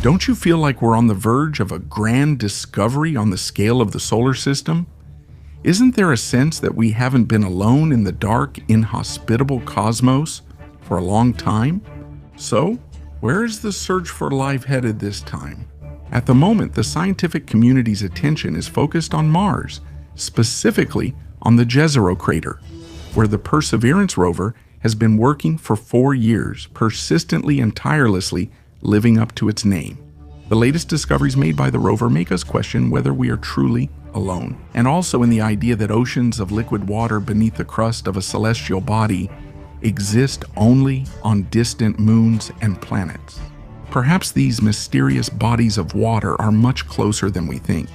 Don't you feel like we're on the verge of a grand discovery on the scale of the solar system? Isn't there a sense that we haven't been alone in the dark, inhospitable cosmos for a long time? So, where is the search for life headed this time? At the moment, the scientific community's attention is focused on Mars, specifically on the Jezero crater, where the Perseverance rover has been working for 4 years, persistently and tirelessly living up to its name. The latest discoveries made by the rover make us question whether we are truly alone, and also in the idea that oceans of liquid water beneath the crust of a celestial body exist only on distant moons and planets. Perhaps these mysterious bodies of water are much closer than we think.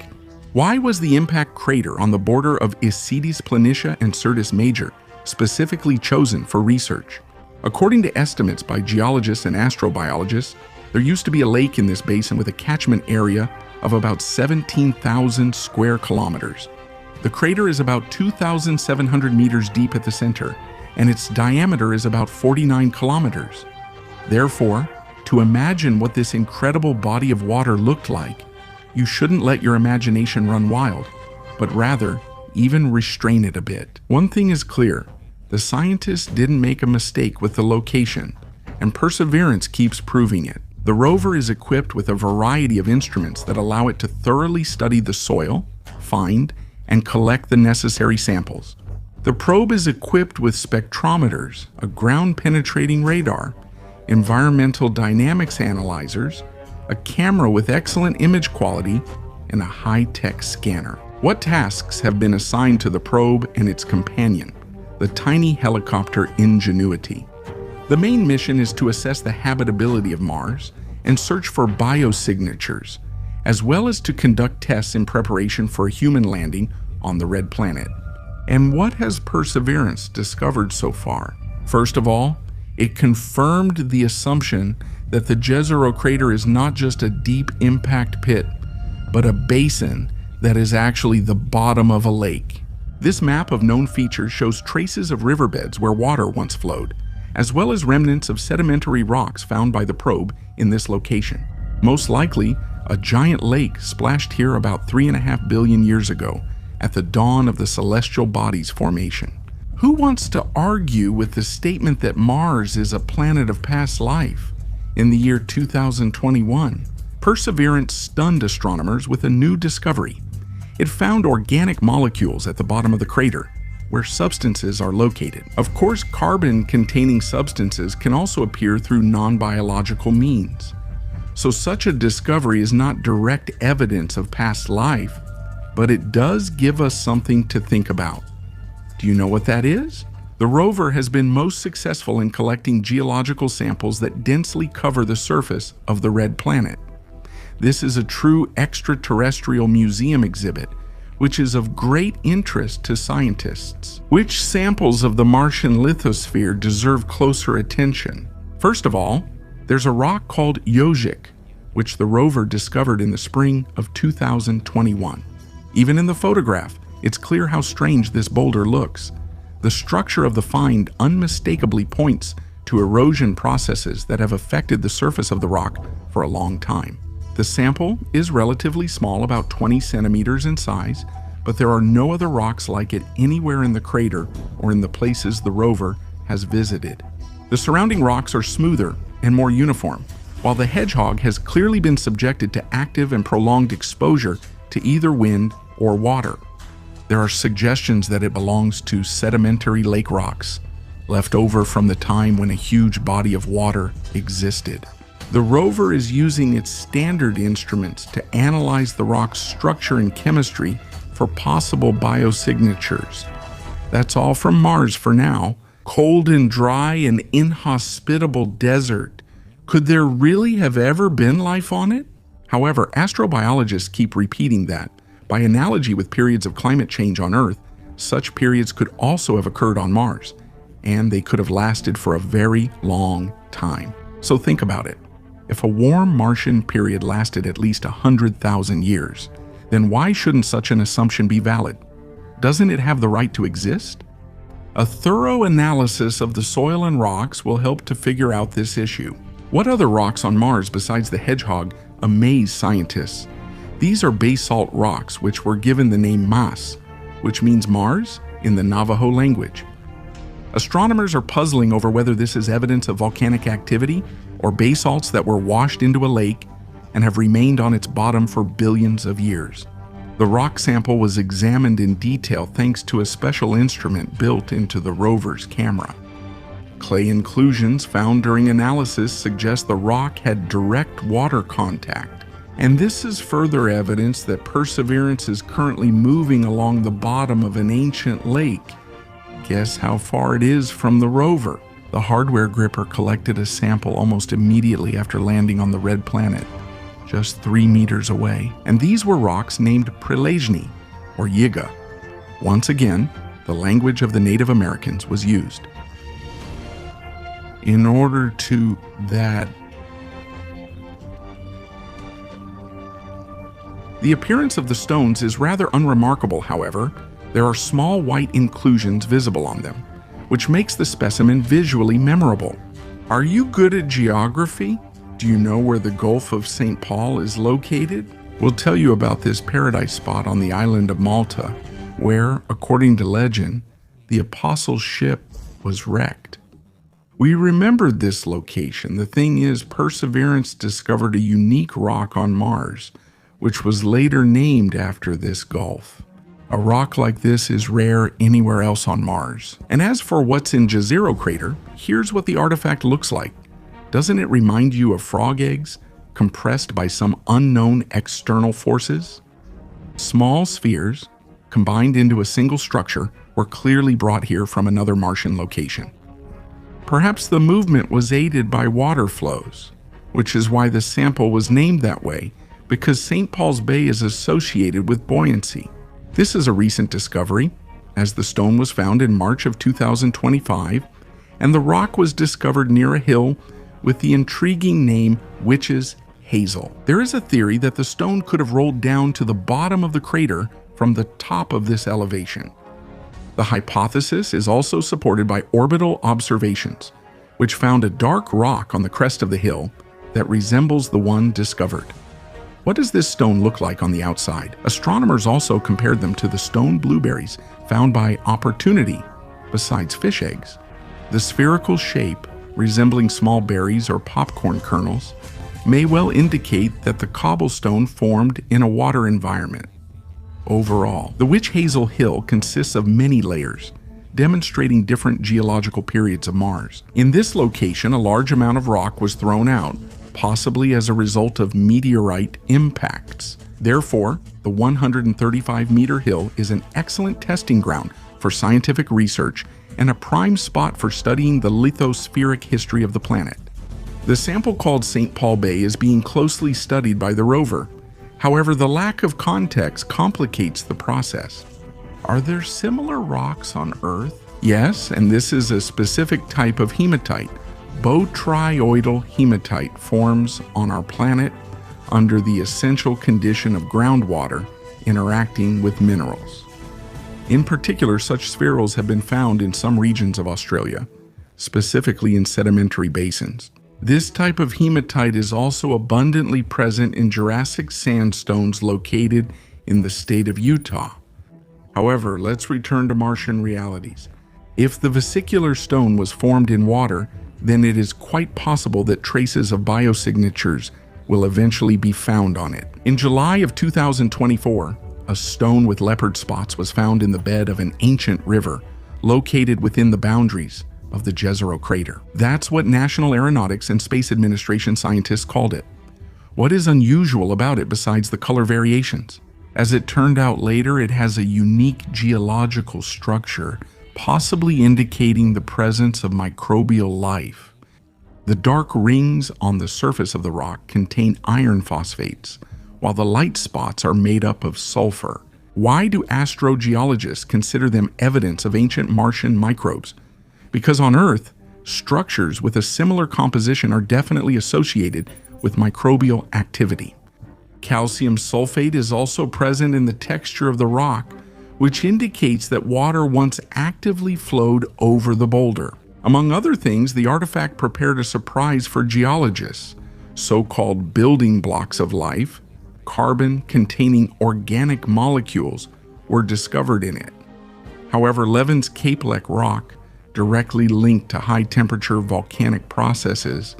Why was the impact crater on the border of Isidis Planitia and Syrtis Major specifically chosen for research? According to estimates by geologists and astrobiologists, there used to be a lake in this basin with a catchment area of about 17,000 square kilometers. The crater is about 2,700 meters deep at the center, and its diameter is about 49 kilometers. Therefore, to imagine what this incredible body of water looked like, you shouldn't let your imagination run wild, but rather even restrain it a bit. One thing is clear, the scientists didn't make a mistake with the location, and Perseverance keeps proving it. The rover is equipped with a variety of instruments that allow it to thoroughly study the soil, find, and collect the necessary samples. The probe is equipped with spectrometers, a ground-penetrating radar, environmental dynamics analyzers, a camera with excellent image quality, and a high-tech scanner. What tasks have been assigned to the probe and its companion, the tiny helicopter Ingenuity? The main mission is to assess the habitability of Mars and search for biosignatures, as well as to conduct tests in preparation for a human landing on the red planet. And what has Perseverance discovered so far? First of all, it confirmed the assumption that the Jezero crater is not just a deep impact pit, but a basin that is actually the bottom of a lake. This map of known features shows traces of riverbeds where water once flowed, as well as remnants of sedimentary rocks found by the probe in this location. Most likely, a giant lake splashed here about 3.5 billion years ago at the dawn of the celestial body's formation. Who wants to argue with the statement that Mars is a planet of past life? In the year 2021, Perseverance stunned astronomers with a new discovery. It found organic molecules at the bottom of the crater, where substances are located. Of course, carbon-containing substances can also appear through non-biological means. So such a discovery is not direct evidence of past life, but it does give us something to think about. Do you know what that is? The rover has been most successful in collecting geological samples that densely cover the surface of the red planet. This is a true extraterrestrial museum exhibit, which is of great interest to scientists. Which samples of the Martian lithosphere deserve closer attention? First of all, there's a rock called Yogic, which the rover discovered in the spring of 2021. Even in the photograph, it's clear how strange this boulder looks. The structure of the find unmistakably points to erosion processes that have affected the surface of the rock for a long time. The sample is relatively small, about 20 centimeters in size, but there are no other rocks like it anywhere in the crater or in the places the rover has visited. The surrounding rocks are smoother and more uniform, while the hedgehog has clearly been subjected to active and prolonged exposure to either wind or water. There are suggestions that it belongs to sedimentary lake rocks, left over from the time when a huge body of water existed. The rover is using its standard instruments to analyze the rock's structure and chemistry for possible biosignatures. That's all from Mars for now. Cold and dry and inhospitable desert. Could there really have ever been life on it? However, astrobiologists keep repeating that, by analogy with periods of climate change on Earth, such periods could also have occurred on Mars, and they could have lasted for a very long time. So think about it. If a warm Martian period lasted at least 100,000 years, then why shouldn't such an assumption be valid? Doesn't it have the right to exist? A thorough analysis of the soil and rocks will help to figure out this issue. What other rocks on Mars besides the hedgehog amaze scientists. These are basalt rocks which were given the name Mas, which means Mars in the Navajo language. Astronomers are puzzling over whether this is evidence of volcanic activity or basalts that were washed into a lake and have remained on its bottom for billions of years. The rock sample was examined in detail thanks to a special instrument built into the rover's camera. Clay inclusions found during analysis suggest the rock had direct water contact, and this is further evidence that Perseverance is currently moving along the bottom of an ancient lake. Guess how far it is from the rover? The hardware gripper collected a sample almost immediately after landing on the red planet, just 3 meters away. And these were rocks named Prelezhny, or Yiga. Once again, the language of the Native Americans was used. In order to that. The appearance of the stones is rather unremarkable, however. There are small white inclusions visible on them, which makes the specimen visually memorable. Are you good at geography? Do you know where the Gulf of St. Paul is located? We'll tell you about this paradise spot on the island of Malta, where, according to legend, the apostles' ship was wrecked. We remembered this location. The thing is, Perseverance discovered a unique rock on Mars, which was later named after this gulf. A rock like this is rare anywhere else on Mars. And as for what's in Jezero crater, here's what the artifact looks like. Doesn't it remind you of frog eggs compressed by some unknown external forces? Small spheres, combined into a single structure, were clearly brought here from another Martian location. Perhaps the movement was aided by water flows, which is why the sample was named that way, because St. Paul's Bay is associated with buoyancy. This is a recent discovery, as the stone was found in March of 2025, and the rock was discovered near a hill with the intriguing name Witch's Hazel. There is a theory that the stone could have rolled down to the bottom of the crater from the top of this elevation. The hypothesis is also supported by orbital observations, which found a dark rock on the crest of the hill that resembles the one discovered. What does this stone look like on the outside? Astronomers also compared them to the stone blueberries found by Opportunity, besides fish eggs. The spherical shape, resembling small berries or popcorn kernels, may well indicate that the cobblestone formed in a water environment. Overall, the Witch Hazel Hill consists of many layers, demonstrating different geological periods of Mars. In this location, a large amount of rock was thrown out, possibly as a result of meteorite impacts. Therefore, the 135-meter hill is an excellent testing ground for scientific research and a prime spot for studying the lithospheric history of the planet. The sample called St. Paul Bay is being closely studied by the rover. However, the lack of context complicates the process. Are there similar rocks on Earth? Yes, and this is a specific type of hematite. Botryoidal hematite forms on our planet under the essential condition of groundwater interacting with minerals. In particular, such spherules have been found in some regions of Australia, specifically in sedimentary basins. This type of hematite is also abundantly present in Jurassic sandstones located in the state of Utah. However, let's return to Martian realities. If the vesicular stone was formed in water, then it is quite possible that traces of biosignatures will eventually be found on it. In July of 2024, a stone with leopard spots was found in the bed of an ancient river located within the boundaries of the Jezero crater. That's what National Aeronautics and Space Administration scientists called it. What is unusual about it besides the color variations? As it turned out later, it has a unique geological structure, possibly indicating the presence of microbial life. The dark rings on the surface of the rock contain iron phosphates, while the light spots are made up of sulfur. Why do astrogeologists consider them evidence of ancient Martian microbes? Because on Earth, structures with a similar composition are definitely associated with microbial activity. Calcium sulfate is also present in the texture of the rock, which indicates that water once actively flowed over the boulder. Among other things, the artifact prepared a surprise for geologists. So-called building blocks of life, carbon containing organic molecules, were discovered in it. However, Levin's Capelec rock, directly linked to high-temperature volcanic processes,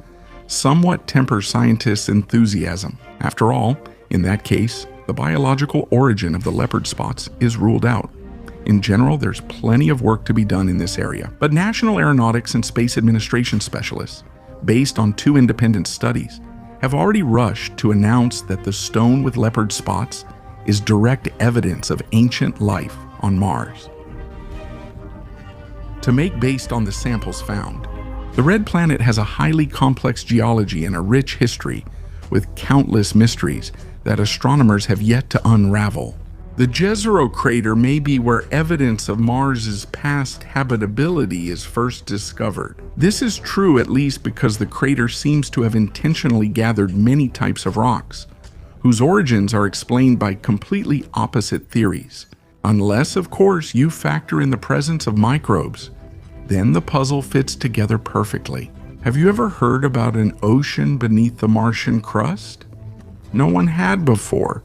somewhat tempers scientists' enthusiasm. After all, in that case, the biological origin of the leopard spots is ruled out. In general, there's plenty of work to be done in this area. But National Aeronautics and Space Administration specialists, based on 2 independent studies, have already rushed to announce that the stone with leopard spots is direct evidence of ancient life on Mars. To make based on the samples found, the red planet has a highly complex geology and a rich history with countless mysteries that astronomers have yet to unravel. The Jezero crater may be where evidence of Mars's past habitability is first discovered. This is true at least because the crater seems to have intentionally gathered many types of rocks, whose origins are explained by completely opposite theories. Unless, of course, you factor in the presence of microbes, then the puzzle fits together perfectly. Have you ever heard about an ocean beneath the Martian crust? No one had before.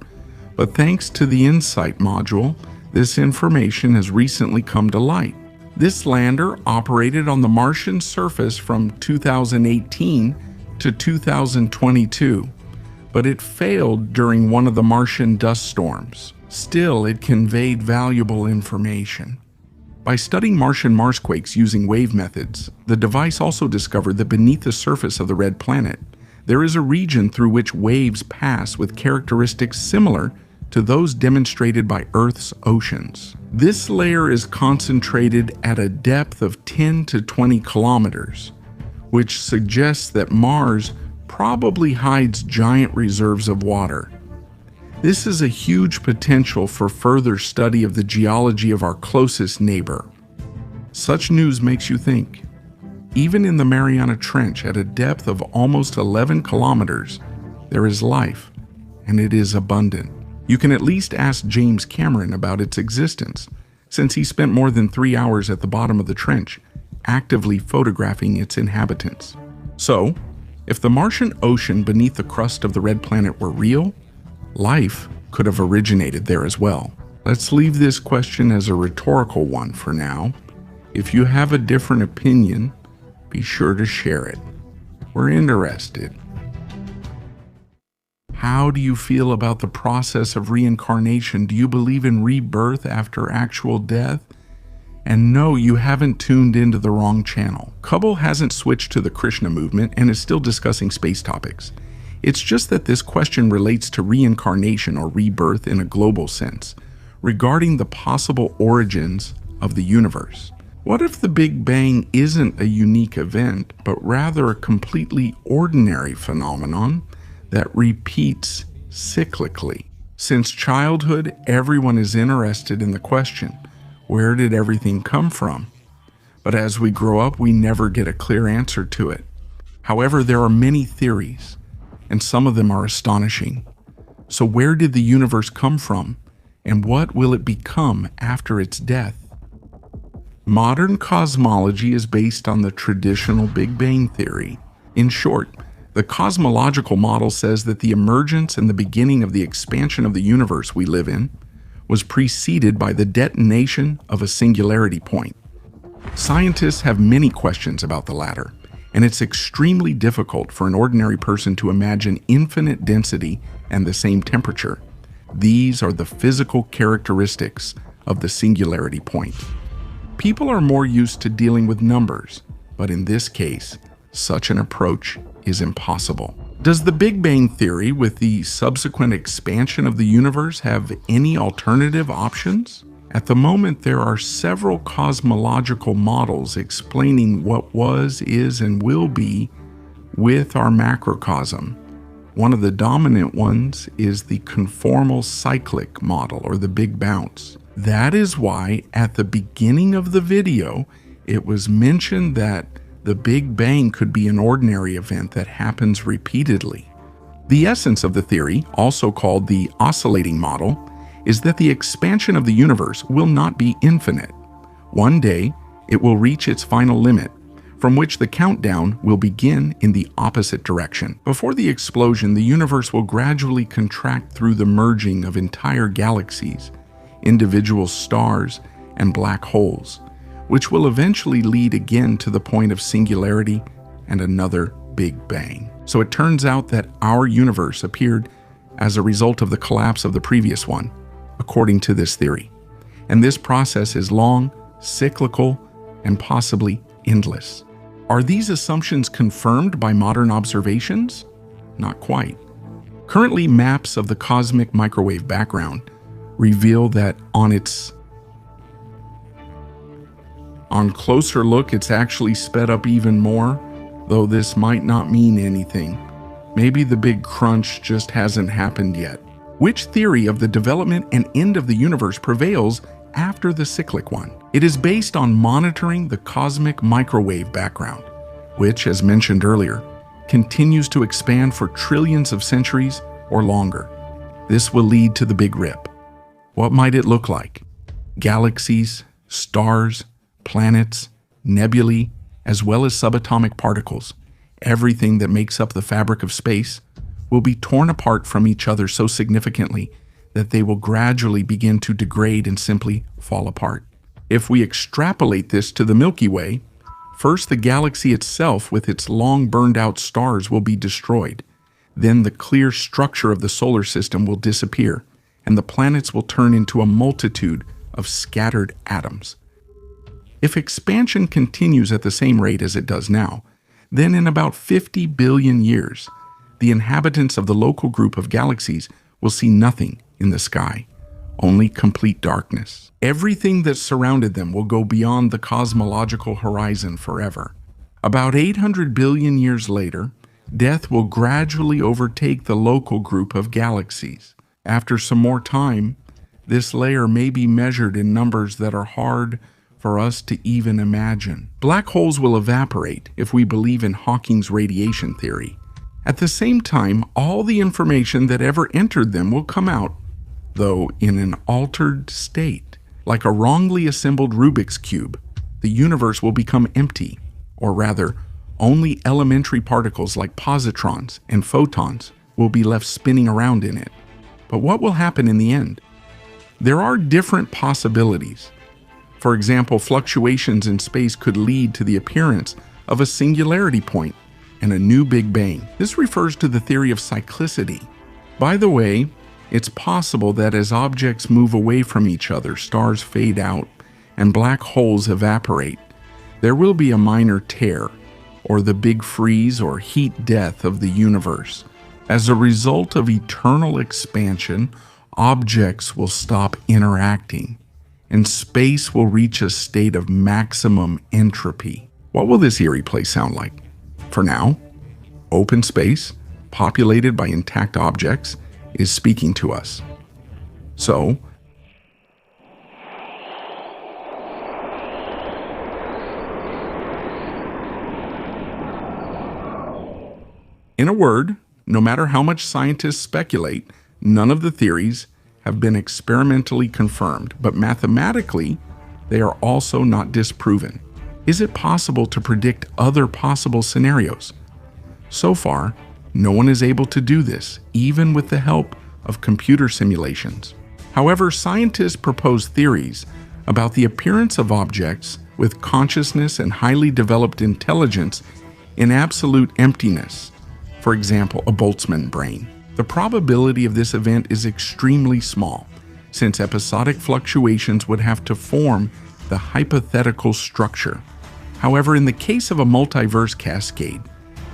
But thanks to the InSight module, this information has recently come to light. This lander operated on the Martian surface from 2018 to 2022, but it failed during one of the Martian dust storms. Still, it conveyed valuable information. By studying Martian Marsquakes using wave methods, the device also discovered that beneath the surface of the red planet, there is a region through which waves pass with characteristics similar to those demonstrated by Earth's oceans. This layer is concentrated at a depth of 10 to 20 kilometers, which suggests that Mars probably hides giant reserves of water. This is a huge potential for further study of the geology of our closest neighbor. Such news makes you think. Even in the Mariana Trench at a depth of almost 11 kilometers, there is life, and it is abundant. You can at least ask James Cameron about its existence, since he spent more than 3 hours at the bottom of the trench, actively photographing its inhabitants. So, if the Martian ocean beneath the crust of the red planet were real, life could have originated there as well. Let's leave this question as a rhetorical one for now. If you have a different opinion, be sure to share it. We're interested. How do you feel about the process of reincarnation? Do you believe in rebirth after actual death? And no, you haven't tuned into the wrong channel. Kubble hasn't switched to the Krishna movement and is still discussing space topics. It's just that this question relates to reincarnation or rebirth in a global sense, regarding the possible origins of the universe. What if the Big Bang isn't a unique event, but rather a completely ordinary phenomenon that repeats cyclically? Since childhood, everyone is interested in the question, where did everything come from? But as we grow up, we never get a clear answer to it. However, there are many theories, and some of them are astonishing. So where did the universe come from, and what will it become after its death? Modern cosmology is based on the traditional Big Bang theory. In short, the cosmological model says that the emergence and the beginning of the expansion of the universe we live in was preceded by the detonation of a singularity point. Scientists have many questions about the latter, and it's extremely difficult for an ordinary person to imagine infinite density and the same temperature. These are the physical characteristics of the singularity point. People are more used to dealing with numbers, but in this case, such an approach is impossible. Does the Big Bang theory with the subsequent expansion of the universe have any alternative options? At the moment, there are several cosmological models explaining what was, is, and will be with our macrocosm. One of the dominant ones is the conformal cyclic model, or the Big Bounce. That is why at the beginning of the video, it was mentioned that the Big Bang could be an ordinary event that happens repeatedly. The essence of the theory, also called the oscillating model, is that the expansion of the universe will not be infinite. One day, it will reach its final limit. from which the countdown will begin in the opposite direction. Before the explosion, the universe will gradually contract through the merging of entire galaxies, individual stars, and black holes, which will eventually lead again to the point of singularity and another Big Bang. So it turns out that our universe appeared as a result of the collapse of the previous one, according to this theory. And this process is long, cyclical, and possibly endless. Are these assumptions confirmed by modern observations? Not quite. Currently, maps of the cosmic microwave background reveal that on closer look, it's actually sped up even more, though this might not mean anything. Maybe the big crunch just hasn't happened yet. Which theory of the development and end of the universe prevails after the cyclic one? It is based on monitoring the cosmic microwave background, which, as mentioned earlier, continues to expand for trillions of centuries or longer. This will lead to the Big Rip. What might it look like? Galaxies, stars, planets, nebulae, as well as subatomic particles, everything that makes up the fabric of space, will be torn apart from each other so significantly that they will gradually begin to degrade and simply fall apart. If we extrapolate this to the Milky Way, first the galaxy itself with its long burned out stars will be destroyed. Then the clear structure of the solar system will disappear, and the planets will turn into a multitude of scattered atoms. If expansion continues at the same rate as it does now, then in about 50 billion years, the inhabitants of the local group of galaxies will see nothing in the sky, only complete darkness. Everything that surrounded them will go beyond the cosmological horizon forever. About 800 billion years later, death will gradually overtake the local group of galaxies. After some more time, this layer may be measured in numbers that are hard for us to even imagine. Black holes will evaporate if we believe in Hawking's radiation theory. At the same time, all the information that ever entered them will come out, though in an altered state. Like a wrongly assembled Rubik's Cube, the universe will become empty, or rather, only elementary particles like positrons and photons will be left spinning around in it. But what will happen in the end? There are different possibilities. For example, fluctuations in space could lead to the appearance of a singularity point and a new Big Bang. This refers to the theory of cyclicity. By the way, it's possible that as objects move away from each other, stars fade out, and black holes evaporate, there will be a minor tear, or the big freeze or heat death of the universe. As a result of eternal expansion, objects will stop interacting, and space will reach a state of maximum entropy. What will this eerie place sound like? For now, open space, populated by intact objects, is speaking to us. So, in a word, no matter how much scientists speculate, none of the theories have been experimentally confirmed, but mathematically, they are also not disproven. Is it possible to predict other possible scenarios? So far, no one is able to do this, even with the help of computer simulations. However, scientists propose theories about the appearance of objects with consciousness and highly developed intelligence in absolute emptiness, for example, a Boltzmann brain. The probability of this event is extremely small, since episodic fluctuations would have to form the hypothetical structure. However, in the case of a multiverse cascade,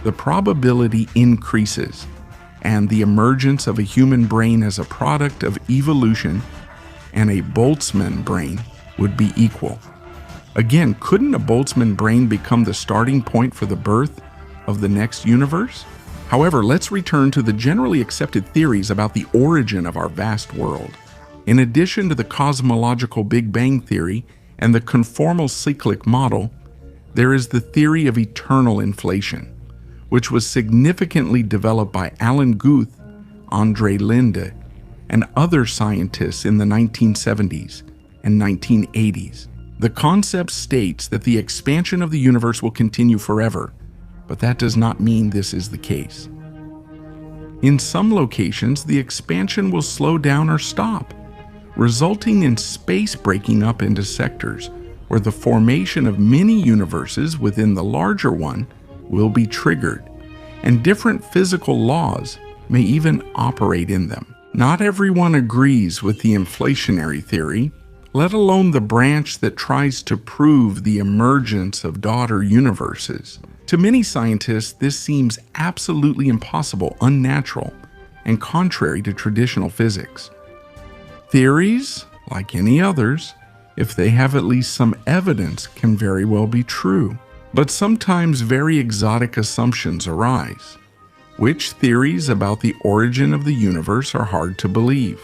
the probability increases, and the emergence of a human brain as a product of evolution and a Boltzmann brain would be equal. Again, couldn't a Boltzmann brain become the starting point for the birth of the next universe? However, let's return to the generally accepted theories about the origin of our vast world. In addition to the cosmological Big Bang theory and the conformal cyclic model, there is the theory of eternal inflation, which was significantly developed by Alan Guth, Andre Linde, and other scientists in the 1970s and 1980s. The concept states that the expansion of the universe will continue forever, but that does not mean this is the case. In some locations, the expansion will slow down or stop, resulting in space breaking up into sectors where the formation of many universes within the larger one will be triggered, and different physical laws may even operate in them. Not everyone agrees with the inflationary theory, let alone the branch that tries to prove the emergence of daughter universes. To many scientists, this seems absolutely impossible, unnatural, and contrary to traditional physics. Theories, like any others, if they have at least some evidence, can very well be true. But sometimes very exotic assumptions arise. Which theories about the origin of the universe are hard to believe?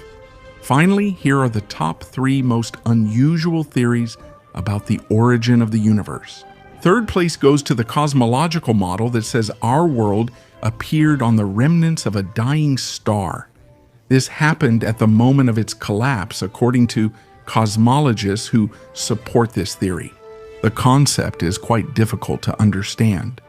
Finally, here are the top 3 most unusual theories about the origin of the universe. Third place goes to the cosmological model that says our world appeared on the remnants of a dying star. This happened at the moment of its collapse, according to cosmologists who support this theory. The concept is quite difficult to understand.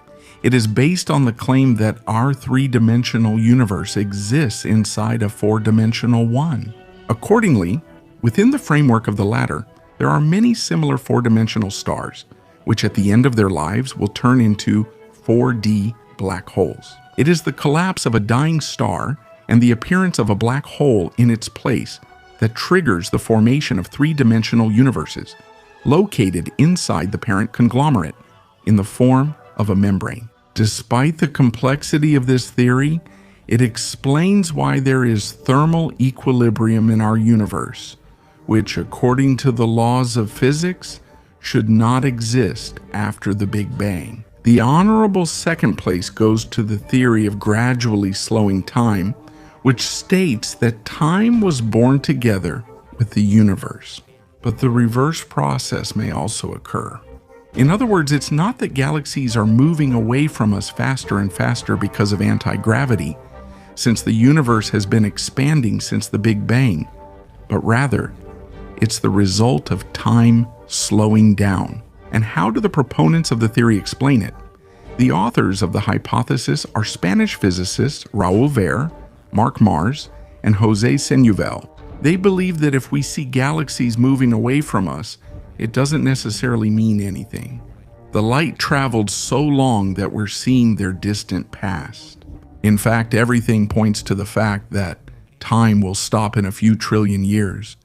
It is based on the claim that our 3-dimensional universe exists inside a 4-dimensional one. Accordingly, within the framework of the latter, there are many similar 4-dimensional stars, which at the end of their lives will turn into 4D black holes. It is the collapse of a dying star and the appearance of a black hole in its place that triggers the formation of 3-dimensional universes, located inside the parent conglomerate, in the form of a membrane. Despite the complexity of this theory, it explains why there is thermal equilibrium in our universe, which, according to the laws of physics, should not exist after the Big Bang. The honorable second place goes to the theory of gradually slowing time, which states that time was born together with the universe. But the reverse process may also occur. In other words, it's not that galaxies are moving away from us faster and faster because of anti-gravity, since the universe has been expanding since the Big Bang, but rather, it's the result of time slowing down. And how do the proponents of the theory explain it? The authors of the hypothesis are Spanish physicists Raoul Ver, Mark Mars, and José Señuvel. They believe that if we see galaxies moving away from us, it doesn't necessarily mean anything. The light traveled so long that we're seeing their distant past. In fact, everything points to the fact that time will stop in a few trillion years,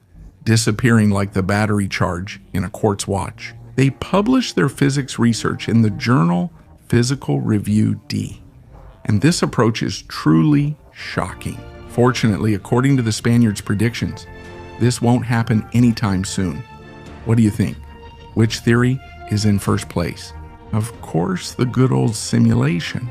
disappearing like the battery charge in a quartz watch. They published their physics research in the journal Physical Review D, and this approach is truly shocking. Fortunately, according to the Spaniards' predictions, this won't happen anytime soon. What do you think? Which theory is in first place? Of course, the good old simulation.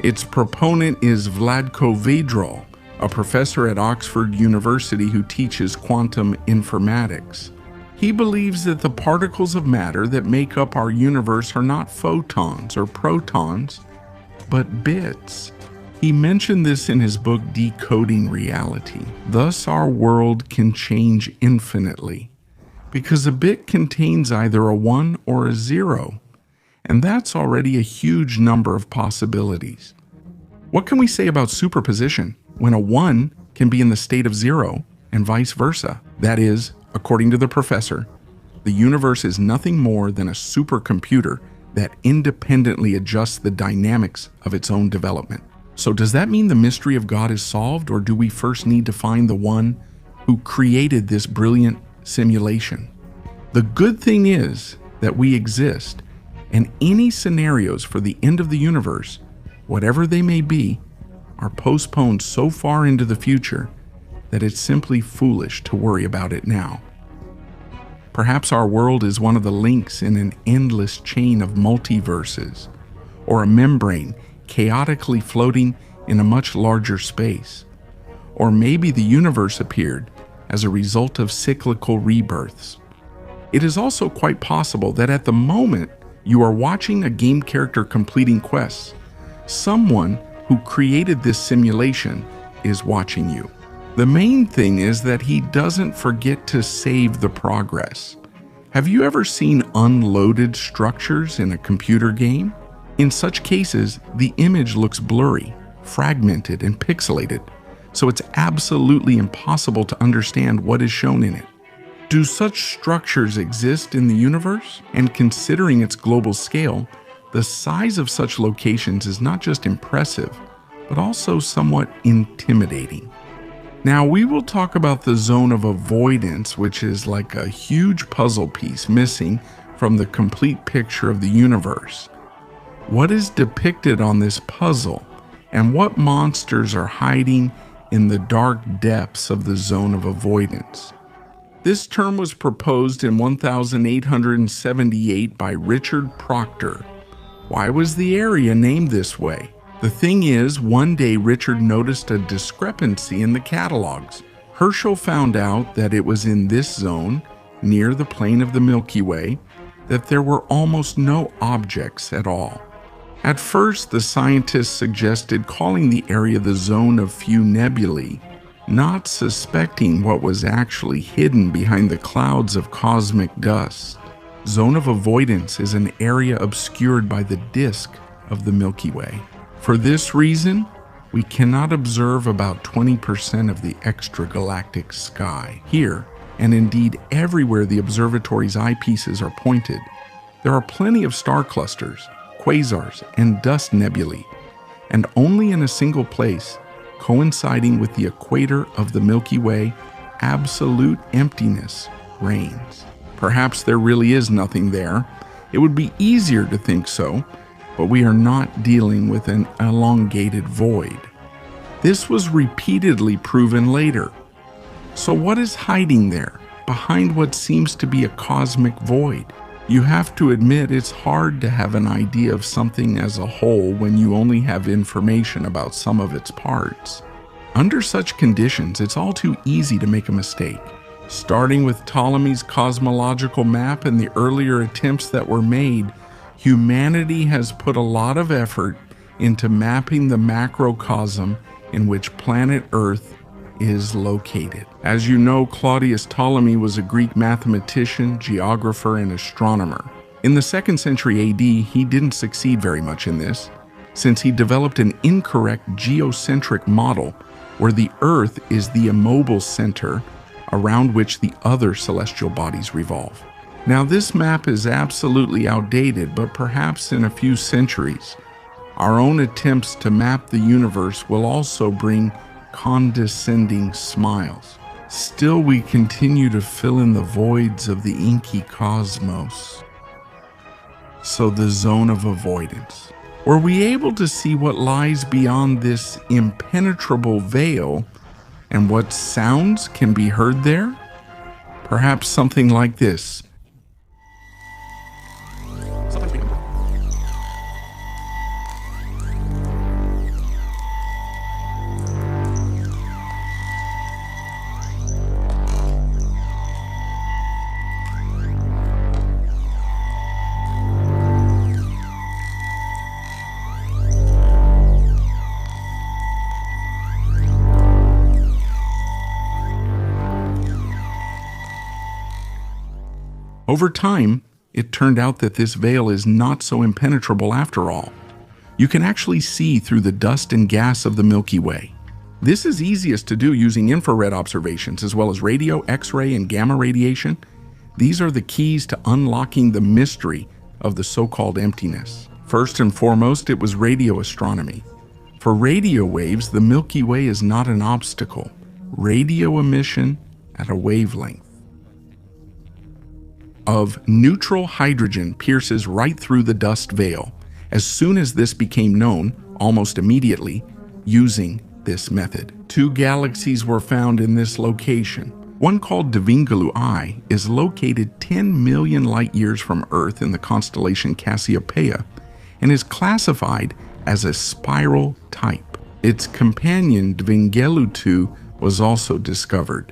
Its proponent is Vladko Vedral, a professor at Oxford University who teaches quantum informatics. He believes that the particles of matter that make up our universe are not photons or protons, but bits. He mentioned this in his book Decoding Reality. Thus, our world can change infinitely, because a bit contains either a 1 or a 0, and that's already a huge number of possibilities. What can we say about superposition when a 1 can be in the state of 0 and vice versa? That is, according to the professor, the universe is nothing more than a supercomputer that independently adjusts the dynamics of its own development. So does that mean the mystery of God is solved, or do we first need to find the one who created this brilliant simulation? The good thing is that we exist, and any scenarios for the end of the universe, whatever they may be, are postponed so far into the future that it's simply foolish to worry about it now. Perhaps our world is one of the links in an endless chain of multiverses, or a membrane chaotically floating in a much larger space. Or maybe the universe appeared as a result of cyclical rebirths. It is also quite possible that at the moment you are watching a game character completing quests, someone who created this simulation is watching you. The main thing is that he doesn't forget to save the progress. Have you ever seen unloaded structures in a computer game? In such cases, the image looks blurry, fragmented, and pixelated, so it's absolutely impossible to understand what is shown in it. Do such structures exist in the universe? And considering its global scale, the size of such locations is not just impressive, but also somewhat intimidating. Now we will talk about the zone of avoidance, which is like a huge puzzle piece missing from the complete picture of the universe. What is depicted on this puzzle, and what monsters are hiding in the dark depths of the zone of avoidance? This term was proposed in 1878 by Richard Proctor. Why was the area named this way? The thing is, one day Richard noticed a discrepancy in the catalogs. Herschel found out that it was in this zone, near the plane of the Milky Way, that there were almost no objects at all. At first, the scientists suggested calling the area the zone of few nebulae, not suspecting what was actually hidden behind the clouds of cosmic dust. Zone of avoidance is an area obscured by the disk of the Milky Way. For this reason, we cannot observe about 20% of the extragalactic sky. Here, and indeed everywhere the observatory's eyepieces are pointed, there are plenty of star clusters, quasars, and dust nebulae, and only in a single place, coinciding with the equator of the Milky Way, absolute emptiness reigns. Perhaps there really is nothing there. It would be easier to think so, but we are not dealing with an elongated void. This was repeatedly proven later. So what is hiding there, behind what seems to be a cosmic void? You have to admit it's hard to have an idea of something as a whole when you only have information about some of its parts. Under such conditions, it's all too easy to make a mistake. Starting with Ptolemy's cosmological map and the earlier attempts that were made, humanity has put a lot of effort into mapping the macrocosm in which planet Earth is located. As you know, Claudius Ptolemy was a Greek mathematician, geographer, and astronomer. In the 2nd century AD, he didn't succeed very much in this, since he developed an incorrect geocentric model where the Earth is the immobile center around which the other celestial bodies revolve. Now, this map is absolutely outdated, but perhaps in a few centuries, our own attempts to map the universe will also bring condescending smiles. Still, we continue to fill in the voids of the inky cosmos. So the zone of avoidance. Were we able to see what lies beyond this impenetrable veil, and what sounds can be heard there? Perhaps something like this. Over time, it turned out that this veil is not so impenetrable after all. You can actually see through the dust and gas of the Milky Way. This is easiest to do using infrared observations as well as radio, X-ray, and gamma radiation. These are the keys to unlocking the mystery of the so-called emptiness. First and foremost, it was radio astronomy. For radio waves, the Milky Way is not an obstacle. Radio emission at a wavelength of neutral hydrogen pierces right through the dust veil. As soon as this became known, almost immediately, using this method. 2 galaxies were found in this location. One called Dvingalu I is located 10 million light years from Earth in the constellation Cassiopeia and is classified as a spiral type. Its companion Dvingalu II was also discovered.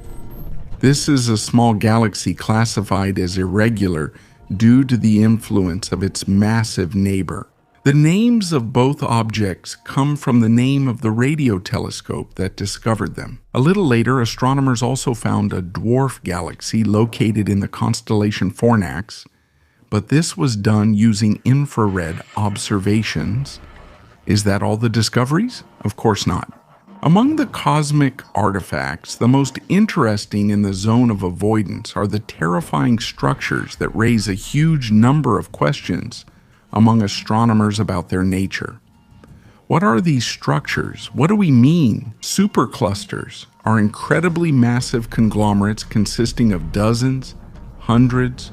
This is a small galaxy classified as irregular due to the influence of its massive neighbor. The names of both objects come from the name of the radio telescope that discovered them. A little later, astronomers also found a dwarf galaxy located in the constellation Fornax, but this was done using infrared observations. Is that all the discoveries? Of course not. Among the cosmic artifacts, the most interesting in the zone of avoidance are the terrifying structures that raise a huge number of questions among astronomers about their nature. What are these structures? What do we mean? Superclusters are incredibly massive conglomerates consisting of dozens, hundreds,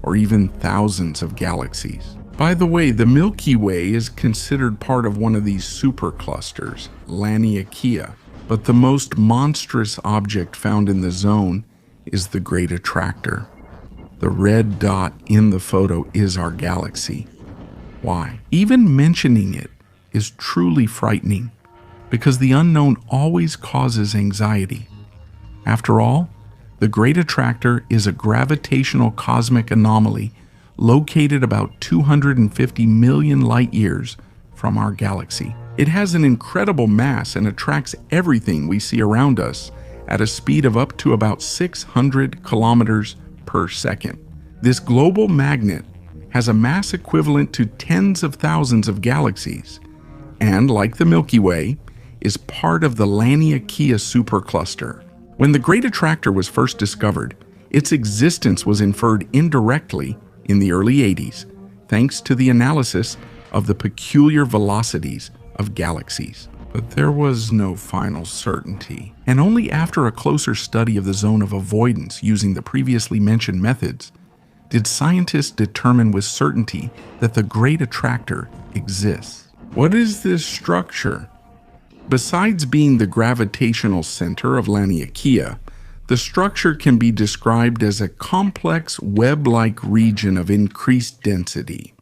or even thousands of galaxies. By the way, the Milky Way is considered part of one of these superclusters, Laniakea, but the most monstrous object found in the zone is the Great Attractor. The red dot in the photo is our galaxy. Why? Even mentioning it is truly frightening, because the unknown always causes anxiety. After all, the Great Attractor is a gravitational cosmic anomaly located about 250 million light-years from our galaxy. It has an incredible mass and attracts everything we see around us at a speed of up to about 600 kilometers per second. This global magnet has a mass equivalent to tens of thousands of galaxies, and, like the Milky Way, is part of the Laniakea supercluster. When the Great Attractor was first discovered, its existence was inferred indirectly in the early 80s, thanks to the analysis of the peculiar velocities of galaxies. But there was no final certainty, and only after a closer study of the zone of avoidance using the previously mentioned methods did scientists determine with certainty that the Great Attractor exists. What is this structure? Besides being the gravitational center of Laniakea, the structure can be described as a complex web-like region of increased density.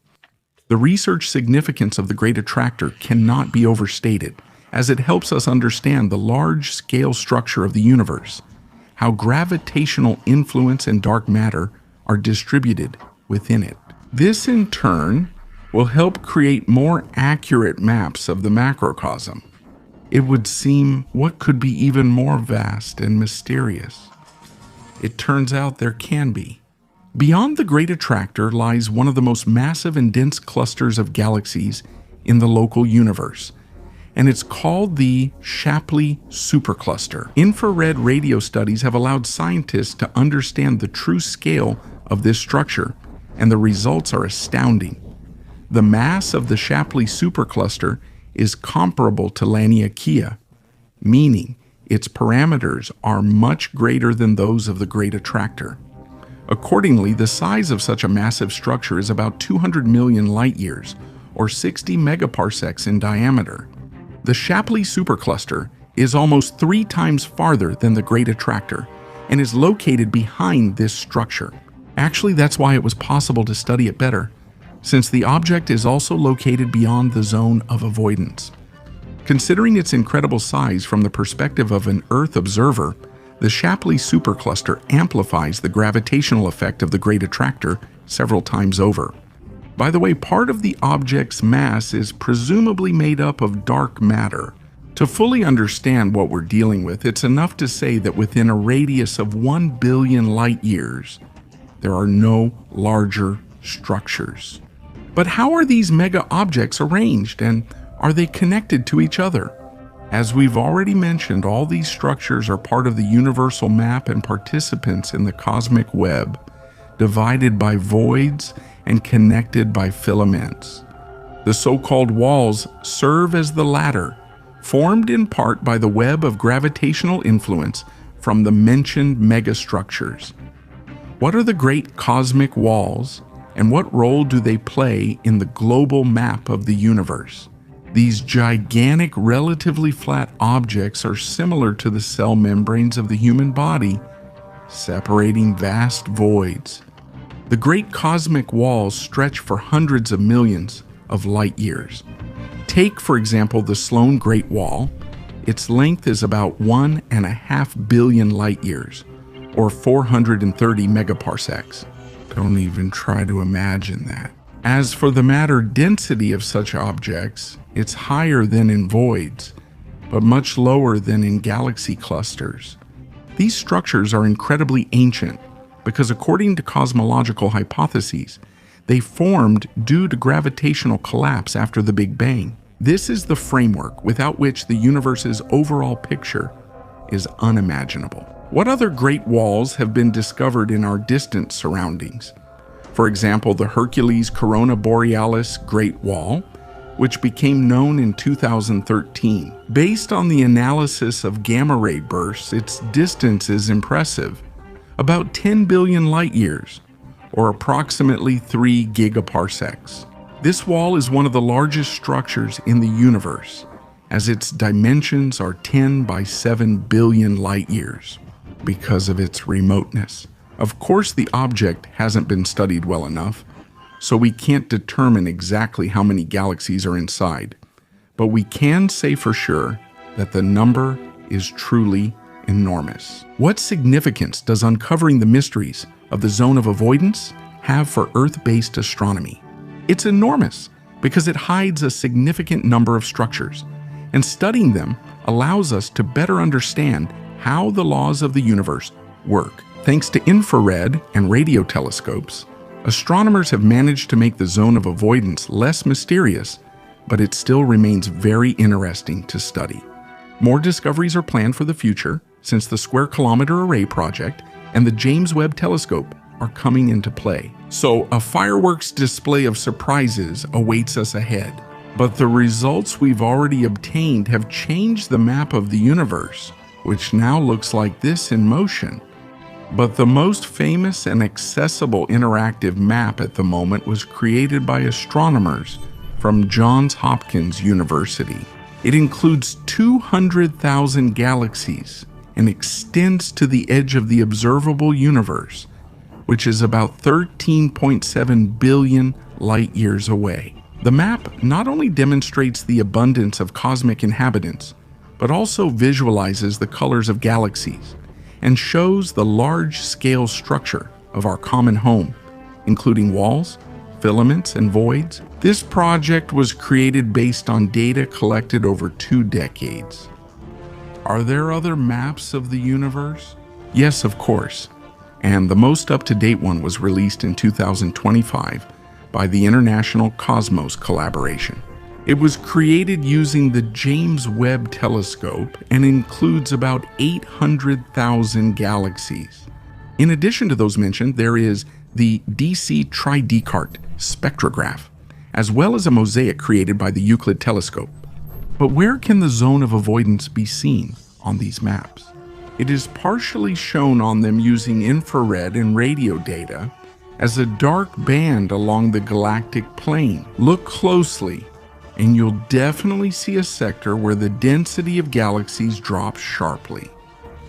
The research significance of the Great Attractor cannot be overstated, as it helps us understand the large-scale structure of the universe, how gravitational influence and dark matter are distributed within it. This, in turn, will help create more accurate maps of the macrocosm. It would seem what could be even more vast and mysterious. It turns out there can be. Beyond the Great Attractor lies one of the most massive and dense clusters of galaxies in the local universe, and it's called the Shapley Supercluster. Infrared radio studies have allowed scientists to understand the true scale of this structure, and the results are astounding. The mass of the Shapley Supercluster is comparable to Laniakea, meaning its parameters are much greater than those of the Great Attractor. Accordingly, the size of such a massive structure is about 200 million light-years, or 60 megaparsecs in diameter. The Shapley Supercluster is almost 3 times farther than the Great Attractor and is located behind this structure. Actually, that's why it was possible to study it better, since the object is also located beyond the zone of avoidance. Considering its incredible size from the perspective of an Earth observer, the Shapley Supercluster amplifies the gravitational effect of the Great Attractor several times over. By the way, part of the object's mass is presumably made up of dark matter. To fully understand what we're dealing with, it's enough to say that within a radius of 1 billion light-years, there are no larger structures. But how are these mega objects arranged, and are they connected to each other? As we've already mentioned, all these structures are part of the universal map and participants in the cosmic web, divided by voids and connected by filaments. The so-called walls serve as the ladder, formed in part by the web of gravitational influence from the mentioned megastructures. What are the great cosmic walls, and what role do they play in the global map of the universe? These gigantic, relatively flat objects are similar to the cell membranes of the human body, separating vast voids. The great cosmic walls stretch for hundreds of millions of light years. Take, for example, the Sloan Great Wall. Its length is about 1.5 billion light years, or 430 megaparsecs. Don't even try to imagine that. As for the matter density of such objects, it's higher than in voids, but much lower than in galaxy clusters. These structures are incredibly ancient because, according to cosmological hypotheses, they formed due to gravitational collapse after the Big Bang. This is the framework without which the universe's overall picture is unimaginable. What other great walls have been discovered in our distant surroundings? For example, the Hercules Corona Borealis Great Wall, which became known in 2013. Based on the analysis of gamma-ray bursts, its distance is impressive, about 10 billion light-years, or approximately 3 gigaparsecs. This wall is one of the largest structures in the universe, as its dimensions are 10 by 7 billion light-years because of its remoteness. Of course, the object hasn't been studied well enough, so we can't determine exactly how many galaxies are inside, but we can say for sure that the number is truly enormous. What significance does uncovering the mysteries of the zone of avoidance have for Earth-based astronomy? It's enormous because it hides a significant number of structures, and studying them allows us to better understand how the laws of the universe work. Thanks to infrared and radio telescopes, astronomers have managed to make the zone of avoidance less mysterious, but it still remains very interesting to study. More discoveries are planned for the future, since the Square Kilometer Array project and the James Webb Telescope are coming into play. So a fireworks display of surprises awaits us ahead. But the results we've already obtained have changed the map of the universe, which now looks like this in motion. But the most famous and accessible interactive map at the moment was created by astronomers from Johns Hopkins University. It includes 200,000 galaxies and extends to the edge of the observable universe, which is about 13.7 billion light years away. The map not only demonstrates the abundance of cosmic inhabitants, but also visualizes the colors of galaxies and shows the large-scale structure of our common home, including walls, filaments, and voids. This project was created based on data collected over 2 decades. Are there other maps of the universe? Yes, of course. And the most up-to-date one was released in 2025 by the International Cosmos Collaboration. It was created using the James Webb Telescope and includes about 800,000 galaxies. In addition to those mentioned, there is the DC Tri-Descartes spectrograph, as well as a mosaic created by the Euclid telescope. But where can the zone of avoidance be seen on these maps? It is partially shown on them using infrared and radio data as a dark band along the galactic plane. Look closely, and you'll definitely see a sector where the density of galaxies drops sharply.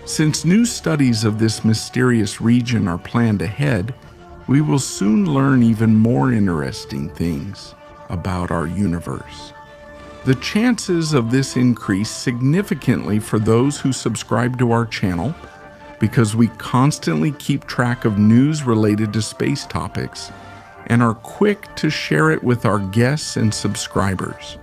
Since new studies of this mysterious region are planned ahead, we will soon learn even more interesting things about our universe. The chances of this increase significantly for those who subscribe to our channel, because we constantly keep track of news related to space topics and are quick to share it with our guests and subscribers.